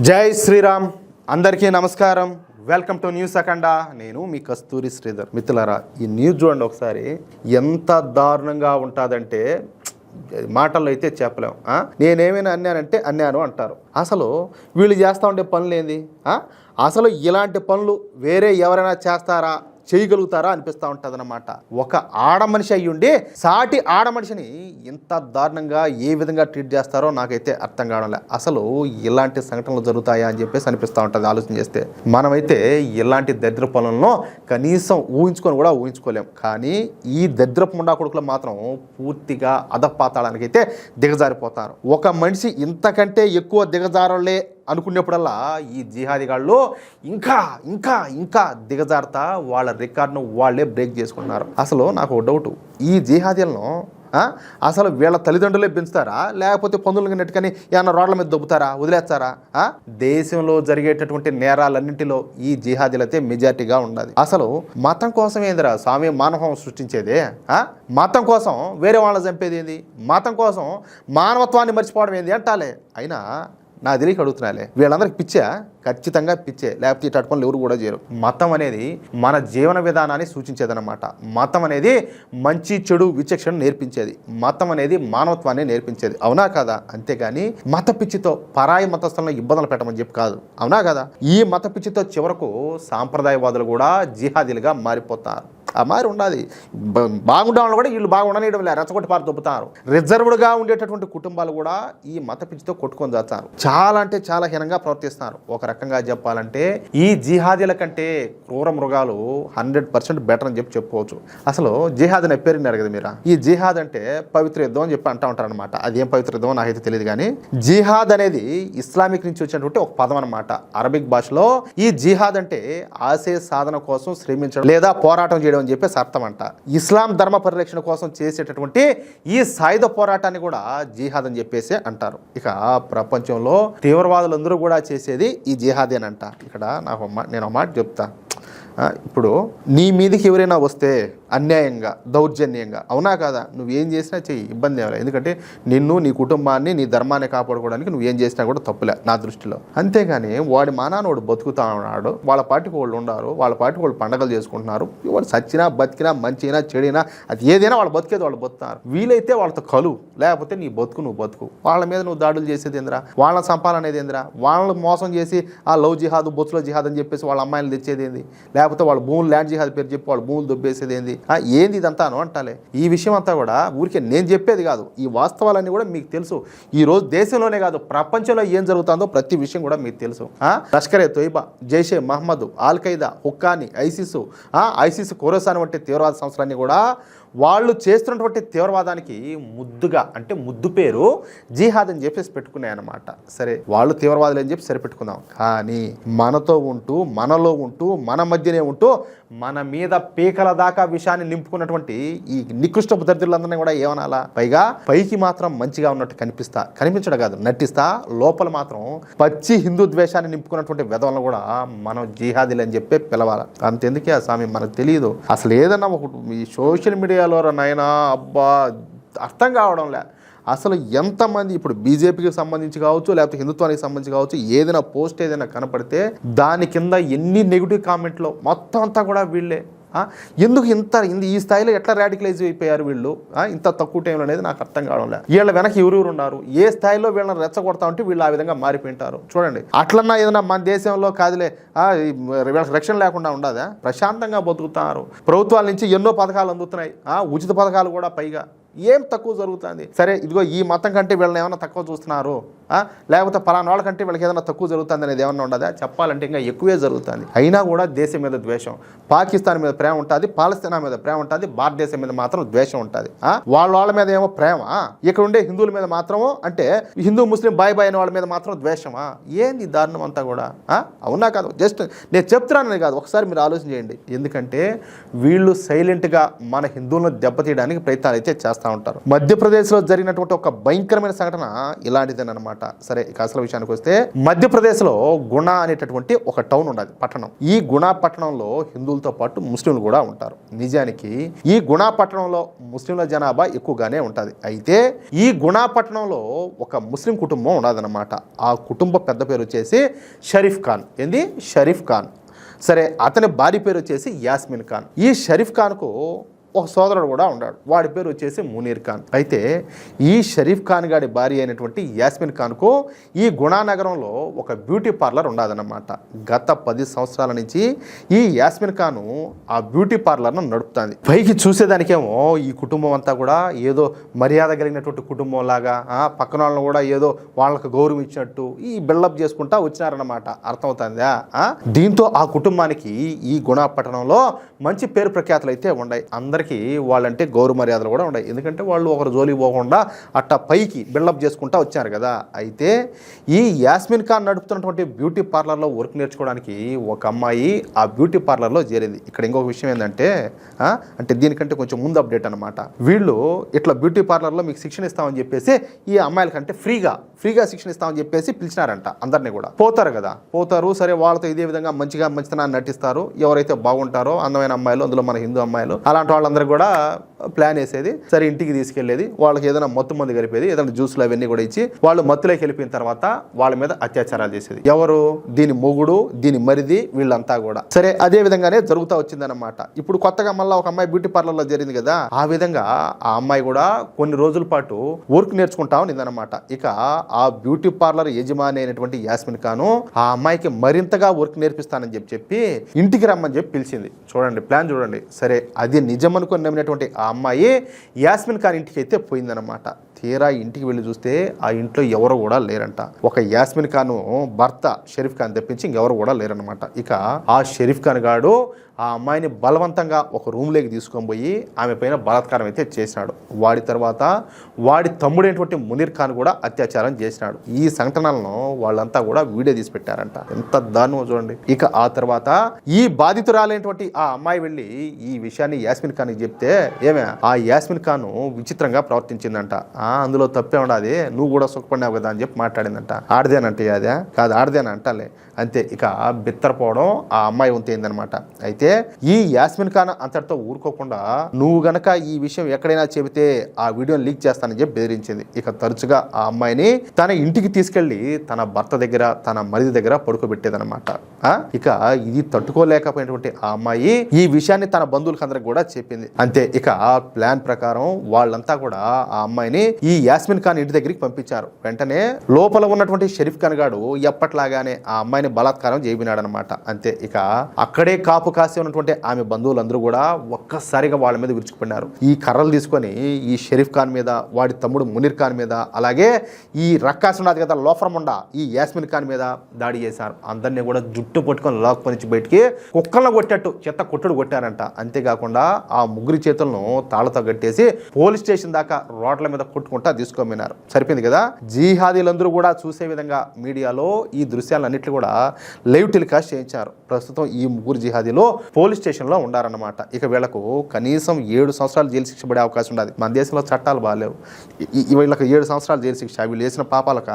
జై శ్రీరామ్. అందరికీ నమస్కారం. వెల్కమ్ టు న్యూస్ అఖండ. నేను మీ కస్తూరి శ్రీధర్. మిత్రులారా, ఈ న్యూస్ చూడండి ఒకసారి. ఎంత దారుణంగా ఉంటుందంటే మాటల్లో అయితే చెప్పలేం. నేనేమైనా అన్నానంటే అన్నాను అంటారు. అసలు వీళ్ళు చేస్తూ ఉండే పనులు ఏంది? అసలు ఇలాంటి పనులు వేరే ఎవరైనా చేస్తారా, చేయగలుగుతారా అనిపిస్తూ ఉంటుంది అన్నమాట. ఒక ఆడ మనిషి అయ్యుండి సాటి ఆడ మనిషిని ఇంత దారుణంగా ఏ విధంగా ట్రీట్ చేస్తారో నాకైతే అర్థం కావడంలే. అసలు ఇలాంటి సంఘటనలు జరుగుతాయా అని చెప్పేసి అనిపిస్తూ ఉంటుంది ఆలోచన చేస్తే. మనమైతే ఇలాంటి దరిద్ర పనులను కనీసం ఊహించుకొని కూడా ఊహించుకోలేం. కానీ ఈ దరిద్రపు ముండా కొడుకులు మాత్రం పూర్తిగా అధపాతాళానికి అయితే దిగజారిపోతారు. ఒక మనిషి ఇంతకంటే ఎక్కువ దిగజారలే అనుకునేప్పుడల్లా ఈ జిహాదీగాళ్ళు ఇంకా ఇంకా ఇంకా దిగజారుతా వాళ్ళ రికార్డును వాళ్ళే బ్రేక్ చేసుకుంటున్నారు. అసలు నాకు ఒక డౌటు, ఈ జిహాదీలను అసలు వీళ్ళ తల్లిదండ్రులే పెంచుతారా, లేకపోతే పందులు నెట్టుకని ఏమన్నా రోడ్ల మీద దొబ్బుతారా, వదిలేస్తారా? దేశంలో జరిగేటటువంటి నేరాలన్నింటిలో ఈ జిహాదీలైతే మెజార్టీగా ఉండదు. అసలు మతం కోసం ఏందిరా స్వామి మానవం సృష్టించేదే? మతం కోసం వేరే వాళ్ళని చంపేది ఏంది? మతం కోసం మానవత్వాన్ని మర్చిపోవడం ఏంది అంటాలే. అయినా నా తెలియక అడుగుతున్నాలే, వీళ్ళందరికి పిచ్చా? ఖచ్చితంగా పిచ్చే, లేకపోతే ఇటు పనులు ఎవరు కూడా చేయరు. మతం అనేది మన జీవన విధానాన్ని సూచించేదన్నమాట. మతం అనేది మంచి చెడు విచక్షణ నేర్పించేది. మతం అనేది మానవత్వాన్ని నేర్పించేది. అవునా కదా? అంతేగాని మత పిచ్చితో పరాయి మతస్థులను ఇబ్బందులు పెట్టమని చెప్పి కాదు. అవునా కదా? ఈ మత పిచ్చితో చివరకు సాంప్రదాయవాదులు కూడా జిహాదీలుగా మారిపోతారు. ఆ మారి ఉండాలి. బాగుండే వాళ్ళు కూడా వీళ్ళు బాగుండనియడం లే, రెచ్చగొట్టి పారు దొబ్బుతారు. రిజర్వ్డ్గా ఉండేటటువంటి కుటుంబాలు కూడా ఈ మత పిచ్చితో కొట్టుకొని చేస్తారు. చాలా అంటే చాలా హీనంగా ప్రవర్తిస్తారు. ఒక రకంగా చెప్పాలంటే ఈ జిహాదీల కంటే క్రూర మృగాలు 100% బెటర్ అని చెప్పుకోవచ్చు. అసలు జిహాద్ అనే పేరు విన్నారు కదా మీరు. ఈ జిహాద్ అంటే పవిత్ర యుద్ధం అని చెప్పి అంటూ ఉంటారు అనమాట. అదేం పవిత్ర యుద్ధం నాకైతే తెలియదు. కానీ జిహాద్ అనేది ఇస్లామిక్ నుంచి వచ్చినటువంటి ఒక పదం అనమాట. అరబిక్ భాషలో ఈ జిహాద్ అంటే ఆశయ సాధన కోసం శ్రమించడం లేదా పోరాటం చేయడం అని చెప్పేసి అర్థం అంట. ఇస్లాం ధర్మ పరిరక్షణ కోసం చేసేటటువంటి ఈ సాయుధ పోరాటాన్ని కూడా జిహాద్ అని చెప్పేసి అంటారు. ఇక ప్రపంచంలో తీవ్రవాదులందరూ కూడా చేసేది ఈ జిహాదీ అని అంట. ఇక్కడ నేను ఒక మాట చెప్తా. ఇప్పుడు నీ మీదకి ఎవరైనా వస్తే అన్యాయంగా దౌర్జన్యంగా, అవునా కాదా, నువ్వేం చేసినా చెయ్యి, ఇబ్బంది ఏమలే. ఎందుకంటే నిన్ను, నీ కుటుంబాన్ని, నీ ధర్మాన్ని కాపాడుకోవడానికి నువ్వేం చేసినా కూడా తప్పులే నా దృష్టిలో. అంతేగాని వాడి మానాన్ని వాడు బతుకుతా ఉన్నాడు, వాళ్ళ పాటికి వాళ్ళు ఉన్నారు, వాళ్ళ పాటికి వాళ్ళు పండగలు చేసుకుంటున్నారు. వాళ్ళు సచ్చినా బతికినా మంచినా చెడినా అది ఏదైనా వాళ్ళు బతికేది వాళ్ళు బతుకుతున్నారు. వీలైతే వాళ్ళతో కలు, లేకపోతే నీ బతుకు నువ్వు బతుకు. వాళ్ళ మీద నువ్వు దాడులు చేసేది ఏంద్రా, వాళ్ళని చంపాలనేది ఏంద్రా, వాళ్ళని మోసం చేసి ఆ లవ్ జిహాద్ బొత్సులో జిహాద్ అని చెప్పేసి వాళ్ళ అమ్మాయిలు తెచ్చేది ఏంది, లేకపోతే వాళ్ళ భూములు ల్యాండ్ జిహాద్ పేరు చెప్పి వాళ్ళ భూములు దొబ్బేసేది ఏంది, ఏంది ఇదంతా అంటాలే. ఈ విషయం అంతా కూడా ఊరికే నేను చెప్పేది కాదు, ఈ వాస్తవాలన్నీ కూడా మీకు తెలుసు. ఈ రోజు దేశంలోనే కాదు ప్రపంచంలో ఏం జరుగుతుందో ప్రతి విషయం కూడా మీకు తెలుసు. Lashkar-e Taiba, Jaish-e Mohammed, Al Qaeda, Haqqani, ISIS Khorasan వంటి తీవ్రవాద సంస్థలన్నీ కూడా వాళ్ళు చేస్తున్నటువంటి తీవ్రవాదానికి ముద్దుగా అంటే ముద్దు పేరు జిహాద్ అని చెప్పేసి పెట్టుకున్నాయన్నమాట. సరే, వాళ్ళు తీవ్రవాదులు అని చెప్పి సరిపెట్టుకుందాం. కానీ మనతో ఉంటూ, మనలో ఉంటూ, మన మధ్యనే ఉంటూ మన మీద పీకల దాకా విషయాన్ని నింపుకున్నటువంటి ఈ నికృష్టపు దరిద్రులందరినీ కూడా ఏమనాలా? పైగా పైకి మాత్రం మంచిగా ఉన్నట్టు కనిపించడం కాదు, నటిస్తా లోపల మాత్రం పచ్చి హిందూ ద్వేషాన్ని నింపుకున్నటువంటి వెధవలను కూడా మనం జిహాదీలు అని చెప్పి పిలవాలి. అంతెందుకే ఆ స్వామి మనకు తెలియదు. అసలు ఏదన్నా ఒక ఈ సోషల్ మీడియాలో నాయనా అబ్బా అర్థం కావడంలే. అసలు ఎంతమంది ఇప్పుడు బీజేపీకి సంబంధించి కావచ్చు, లేకపోతే హిందుత్వానికి సంబంధించి కావచ్చు, ఏదైనా పోస్ట్ ఏదైనా కనపడితే దాని కింద ఎన్ని నెగిటివ్ కామెంట్లో మొత్తం అంతా కూడా వీళ్ళే. ఎందుకు ఈ స్థాయిలో ఎట్లా రాడికలైజ్ అయిపోయారు వీళ్ళు ఇంత తక్కువ టైంలో అనేది నాకు అర్థం కావడం లేదు. వీళ్ళ వెనక ఎవరెవరు ఉన్నారు, ఏ స్థాయిలో వీళ్ళని రెచ్చగొడతా ఉంటే వీళ్ళు ఆ విధంగా మారిపోయింటారు. చూడండి, అట్లన్నా ఏదైనా మన దేశంలో కాదులే వీళ్ళకి రక్షణ లేకుండా ఉండదా? ప్రశాంతంగా బతుకుతున్నారు. ప్రభుత్వాల నుంచి ఎన్నో పథకాలు అందుతున్నాయి, ఉచిత పథకాలు కూడా. పైగా ఏం తక్కువ జరుగుతుంది? సరే, ఇదిగో ఈ మతం కంటే వీళ్ళని ఏమైనా తక్కువ చూస్తున్నారు, లేకపోతే పలానా వాళ్ళ కంటే వీళ్ళకి ఏదైనా తక్కువ జరుగుతుంది అనేది ఏమన్నా ఉండదా? చెప్పాలంటే ఇంకా ఎక్కువే జరుగుతుంది. అయినా కూడా దేశం మీద ద్వేషం, పాకిస్తాన్ మీద ప్రేమ ఉంటుంది, పాలస్తీనా మీద ప్రేమ ఉంటుంది, భారతదేశం మీద మాత్రం ద్వేషం ఉంటుంది. వాళ్ళ మీద ఏమో ప్రేమ, ఇక్కడ ఉండే హిందువుల మీద మాత్రము అంటే హిందూ ముస్లిం బాయ్ బాయ్ అనే వాళ్ళ మీద మాత్రం ద్వేషమా? ఏంది దారుణం అంతా కూడా? అవునా కాదు? జస్ట్ నేను చెప్తున్నానని కాదు, ఒకసారి మీరు ఆలోచన చేయండి. ఎందుకంటే వీళ్ళు సైలెంట్గా మన హిందువులను దెబ్బతీయడానికి ప్రయత్నాలు అయితే చేస్తారు చేస్తూ ఉంటారు. మధ్యప్రదేశ్లో జరిగినటువంటి ఒక భయంకరమైన సంఘటన ఇలాంటిదేనమాట. సరే, ఇక అసలు విషయానికి వస్తే మధ్యప్రదేశ్లో గుణ అనేటటువంటి ఒక టౌన్ ఉన్నది, పట్టణం. ఈ గుణ పట్టణంలో హిందువులతో పాటు ముస్లింలు కూడా ఉంటారు. నిజానికి ఈ గుణ పట్టణంలో ముస్లింల జనాభా ఎక్కువగానే ఉంటుంది. అయితే ఈ గుణ పట్టణంలో ఒక ముస్లిం కుటుంబం ఉన్నదన్నమాట. ఆ కుటుంబ పెద్ద పేరు వచ్చేసి షరీఫ్ ఖాన్. ఏంది? షరీఫ్ ఖాన్. సరే, అతని భార్య పేరు వచ్చేసి యాస్మిన్ ఖాన్. ఈ షరీఫ్ ఖాన్కు ఒక సోదరుడు కూడా ఉన్నాడు, వాడి పేరు వచ్చేసి మునీర్ ఖాన్. అయితే ఈ షరీఫ్ ఖాన్ గారి భార్య అయినటువంటి యాస్మిన్ ఖాన్కు ఈ గుణానగరంలో ఒక బ్యూటీ పార్లర్ ఉండదన్నమాట. గత 10 సంవత్సరాల నుంచి ఈ యాస్మిన్ ఖాను ఆ బ్యూటీ పార్లర్ను నడుపుతుంది. పైకి చూసేదానికేమో ఈ కుటుంబం అంతా కూడా ఏదో మర్యాద కలిగినటువంటి కుటుంబం లాగా, పక్కన వాళ్ళని కూడా ఏదో వాళ్ళకు గౌరవం ఇచ్చినట్టు ఈ బిల్డప్ చేసుకుంటా వచ్చినారన్నమాట. అర్థమవుతుందా? దీంతో ఆ కుటుంబానికి ఈ గుణ పట్టణంలో మంచి పేరు ప్రఖ్యాతులు అయితే ఉన్నాయి. అందరికీ వాళ్ళంటే గౌరవ మర్యాదలు కూడా ఉన్నాయి. ఎందుకంటే వాళ్ళు ఒకరు జోలికి పోకుండా అట్టా పైకి బిల్డప్ చేసుకుంటా వచ్చారు కదా. అయితే ఈ యాస్మిన్ ఖాన్ నడుపుతున్నటువంటి బ్యూటీ పార్లర్లో వర్క్ నేర్చుకోవడానికి ఒక అమ్మాయి ఆ బ్యూటీ పార్లర్లో చేరింది. ఇక్కడ ఇంకొక విషయం ఏంటంటే, అంటే దీనికంటే కొంచెం ముందు అప్డేట్ అనమాట. వీళ్ళు ఇట్లా బ్యూటీ పార్లర్లో మీకు శిక్షణ ఇస్తామని చెప్పేసి ఈ అమ్మాయిలకంటే ఫ్రీగా శిక్షణ ఇస్తామని చెప్పేసి పిలిచినారంట. అందరినీ కూడా పోతారు కదా, పోతారు. సరే, వాళ్ళతో ఇదే విధంగా మంచితనాన్ని నటిస్తారు. ఎవరైతే బాగుంటారో అందమైన అమ్మాయిలు, అందులో మన హిందూ అమ్మాయిలు, అలాంటి వాళ్ళందరూ కూడా ప్లాన్ వేసేది. సరే, ఇంటికి తీసుకెళ్లేది, వాళ్ళకి ఏదైనా మత్తు మంది కలిపేది, ఏదైనా జ్యూస్లు అవన్నీ కూడా ఇచ్చి వాళ్ళు మత్తులోకి వెళ్ళిపోయిన తర్వాత వాళ్ళ మీద అత్యాచారాలు చేసేది. ఎవరు? దీని మొగుడు, దీని మరిది, వీళ్ళంతా కూడా. సరే, అదే విధంగానే జరుగుతూ వచ్చిందనమాట. ఇప్పుడు కొత్తగా మళ్ళీ ఒక అమ్మాయి బ్యూటీ పార్లర్లో జరిగింది కదా, ఆ విధంగా ఆ అమ్మాయి కూడా కొన్ని రోజుల పాటు వర్క్ నేర్చుకుంటా ఉన్నదన్నమాట. ఇక ఆ బ్యూటీ పార్లర్ యజమాని అయినటువంటి యాస్మిన్ ఖాను ఆ అమ్మాయికి మరింతగా వర్క్ నేర్పిస్తానని చెప్పి ఇంటికి రమ్మని చెప్పి పిలిచింది. చూడండి, ప్లాన్ చూడండి. సరే, అది నిజమనుకొని నమ్మినటువంటి ఆ అమ్మాయి యాస్మిన్ ఖాన్ ఇంటికి అయితే పోయిందనమాట. తీరా ఇంటికి వెళ్ళి చూస్తే ఆ ఇంట్లో ఎవరు కూడా లేరంట. ఒక యాస్మిన్ ఖాను భర్త షరీఫ్ ఖాన్ తెప్పించి ఇంకెవరు కూడా లేరనమాట. ఇక ఆ షరీఫ్ ఖాన్ గాడు ఆ అమ్మాయిని బలవంతంగా ఒక రూమ్లోకి తీసుకొని పోయి ఆమె పైన బలాత్కారం అయితే చేసినాడు. వాడి తర్వాత వాడి తమ్ముడైనటువంటి మునీర్ ఖాన్ కూడా అత్యాచారం చేసినాడు. ఈ సంఘటనలను వాళ్ళంతా కూడా వీడియో తీసి పెట్టారంట. ఎంత దారుణమో చూడండి. ఇక ఆ తర్వాత ఈ బాధితురాలైనటువంటి ఆ అమ్మాయి వెళ్ళి ఈ విషయాన్ని యాస్మిన్ ఖాన్కి చెప్తే ఆ యాస్మిన్ ఖాన్ విచిత్రంగా ప్రవర్తించిందంట. అందులో తప్పే ఉండదు, నువ్వు కూడా సుఖపడినావు కదా అని చెప్పి మాట్లాడిందంట. ఆడదేనంటే అదే కాదు, ఆడదేనా అంటాలే అంతే. ఇక బిత్తరపోవడం ఆ అమ్మాయి వంతైందనమాట. అయితే ఈ యాస్మిన్ ఖాన్ అంతటితో ఊరుకోకుండా నువ్వు గనక ఈ విషయం ఎక్కడైనా చెబితే ఆ వీడియోని లీక్ చేస్తానని చెప్పి బెదిరించింది. ఇక తరచుగా ఆ అమ్మాయిని తన ఇంటికి తీసుకెళ్లి తన భర్త దగ్గర, తన మరిది దగ్గర పడుకోబెట్టేదనమాట. ఇక ఇది తట్టుకోలేకపోయినటువంటి ఆ అమ్మాయి ఈ విషయాన్ని తన బంధువులకి అందరికి కూడా చెప్పింది. అంతే. ఇక ప్లాన్ ప్రకారం వాళ్ళంతా కూడా ఆ అమ్మాయిని ఈ యాస్మిన్ ఖాన్ ఇంటి దగ్గరికి పంపించారు. వెంటనే లోపల ఉన్నటువంటి షరీఫ్ ఖాన్ గాడు ఎప్పట్లాగానే ఆ అమ్మాయిని బలాత్కారం చేయబినాడనమాట. అంతే. ఇక అక్కడే కాపు కాసి ఉన్నటువంటి ఆమె బంధువులందరూ కూడా ఒక్కసారిగా వాళ్ళ మీద విరుచుకుపడినారు. ఈ కర్రలు తీసుకొని ఈ షరీఫ్ ఖాన్ మీద, వాడి తమ్ముడు మునీర్ ఖాన్ మీద, అలాగే ఈ రక్కాస్ ఉన్నది కదా లోఫరముండా, ఈ యాస్మిన్ ఖాన్ మీద దాడి చేశారు. అందరినీ కూడా జుట్టు పట్టుకొని లాక్కొని బయటికి కుక్కలను కొట్టేట్టు చెత్త కొట్టుడు కొట్టారంట. అంతేకాకుండా ఆ ముగ్గురి చేతులను తాళ్లతో కట్టేసి పోలీస్ స్టేషన్ దాకా రోడ్ల మీద కొట్టుకుంటా తీసుకోమినారు. సరిపోయింది కదా. జిహాదీలందరూ కూడా చూసే విధంగా మీడియాలో ఈ దృశ్యాలన్నింటినీ కూడా లైవ్ టెలికాస్ట్ చేయించారు. ప్రస్తుతం ఈ ముగ్గురు జిహాదీలో పోలీస్ స్టేషన్లో ఉండారన్నమాట. ఇక వీళ్లకు కనీసం 7 సంవత్సరాలు జైలు శిక్ష పడే అవకాశం ఉండదు. మన దేశంలో చట్టాలు బాగాలేవు. వీళ్ళకి 7 సంవత్సరాలు జైలు శిక్ష. వీళ్ళు చేసిన పాపాలక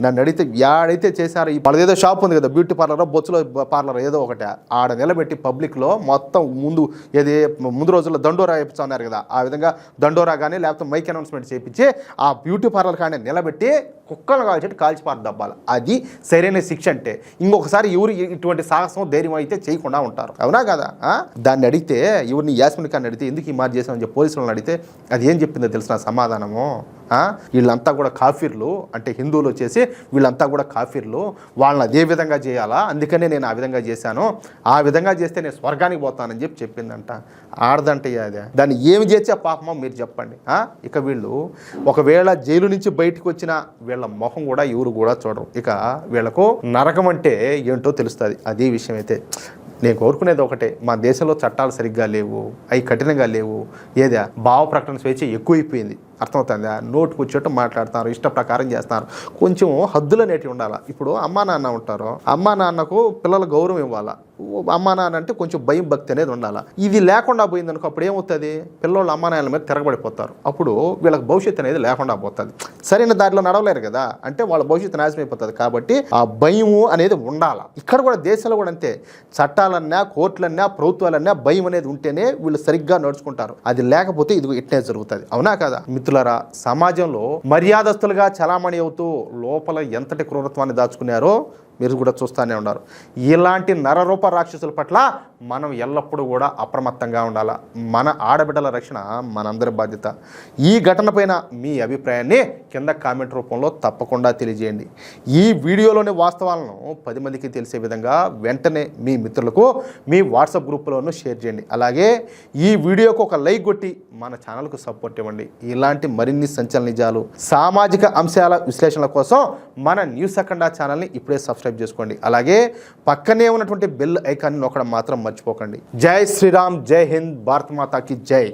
నన్ను అడిగితే యాడైతే చేశారు. ఈ ఏదో షాప్ ఉంది కదా బ్యూటీ పార్లర్, బొచ్చులో పార్లర్ ఏదో ఒకటి, ఆడ నిలబెట్టి పబ్లిక్ లో మొత్తం ముందు రోజుల్లో దండోరా వేయించున్నారు కదా, ఆ విధంగా దండోరా కానీ లేకపోతే మైక్ అనౌన్స్మెంట్ చేయించి ఆ బ్యూటీ పార్లర్ కానీ నిలబెట్టి కుక్కలు కాల్చిపారు దబ్బాలి. అది సరైన శిక్ష అంటే. ఇంకొకసారి ఎవరు ఇటువంటి సాహసం ధైర్యం అయితే చేయకుండా ఉంటారు. అవునా కదా? దాన్ని అడిగితే ఎవరిని యాస్మిన్ ఖాన్ అడిగితే ఎందుకు ఈ మాట చేసామని చెప్పి పోలీసులను అడిగితే అది ఏం చెప్పిందో తెలిసిన సమాధానము, వీళ్ళంతా కూడా కాఫీర్లు, అంటే హిందువులు వచ్చేసి వీళ్ళంతా కూడా కాఫీర్లు, వాళ్ళని అదే విధంగా చేయాలా, అందుకనే నేను ఆ విధంగా చేశాను, ఆ విధంగా చేస్తే నేను స్వర్గానికి పోతానని చెప్పి చెప్పిందంట. ఆడదంటే అదే. దాన్ని ఏమి చేసే పాపమో మీరు చెప్పండి. ఇక వీళ్ళు ఒకవేళ జైలు నుంచి బయటకు వచ్చిన వీళ్ళ మొహం కూడా ఎవరు కూడా చూడరు. ఇక వీళ్ళకు నరకం అంటే ఏంటో తెలుస్తుంది. అదే విషయం అయితే నేను కోరుకునేది ఒకటే, మా దేశంలో చట్టాలు సరిగ్గా లేవు, అవి కఠినంగా లేవు. ఏదా భావ ప్రకటన స్వేచ్ఛ ఎక్కువైపోయింది. అర్థమవుతుందా? నోటుకు వచ్చేట్టు మాట్లాడతారు, ఇష్ట ప్రకారం చేస్తారు. కొంచెం హద్దులు అనేటివి ఉండాలి. ఇప్పుడు అమ్మా నాన్న ఉంటారు, అమ్మా నాన్నకు పిల్లల గౌరవం ఇవ్వాలా. అమ్మా నాన్న అంటే కొంచెం భయం భక్తి అనేది ఉండాలి. ఇది లేకుండా పోయిందనుకో అప్పుడు ఏమవుతుంది, పిల్లోళ్ళు అమ్మా నాన్నల మీద తిరగబడిపోతారు. అప్పుడు వీళ్ళకి భవిష్యత్తు అనేది లేకుండా పోతుంది. సరైన దారిలో నడవలేరు కదా, అంటే వాళ్ళ భవిష్యత్తు నాశనం అయిపోతుంది. కాబట్టి ఆ భయము అనేది ఉండాలి. ఇక్కడ కూడా దేశంలో కూడా అంతే, చట్టాలన్నా కోర్టులన్నా ప్రభుత్వాలన్నా భయం అనేది ఉంటేనే వీళ్ళు సరిగ్గా నడుచుకుంటారు. అది లేకపోతే ఇది ఇట్నే జరుగుతుంది. అవునా కదా మిత్రులారా? సమాజంలో మర్యాదస్తులుగా చలామణి అవుతూ లోపల ఎంతటి క్రూరత్వాన్ని దాచుకున్నారో మీరు కూడా చూస్తూనే ఉన్నారు. ఇలాంటి నరరూప రాక్షసుల పట్ల మనం ఎల్లప్పుడూ కూడా అప్రమత్తంగా ఉండాలి. మన ఆడబిడ్డల రక్షణ మనందరి బాధ్యత. ఈ ఘటన పైన మీ అభిప్రాయాన్ని కింద కామెంట్ రూపంలో తప్పకుండా తెలియజేయండి. ఈ వీడియోలోని వాస్తవాలను 10 మందికి తెలిసే విధంగా వెంటనే మీ మిత్రులకు మీ వాట్సాప్ గ్రూపులోనూ షేర్ చేయండి. అలాగే ఈ వీడియోకు ఒక లైక్ కొట్టి మన ఛానల్కు సపోర్ట్ ఇవ్వండి. ఇలాంటి మరిన్ని సంచలన నిజాలు, సామాజిక అంశాల విశ్లేషణల కోసం మన న్యూస్ అఖండ ఛానల్ని ఇప్పుడే సబ్స్క్రైబ్ చేసుకోండి. అలాగే పక్కనే ఉన్నటువంటి బెల్ ఐకాన్ని నొక్కడం మాత్రం మర్చిపోకండి. జై శ్రీరామ్, జై హింద్, భారత్ మాతాకి జై.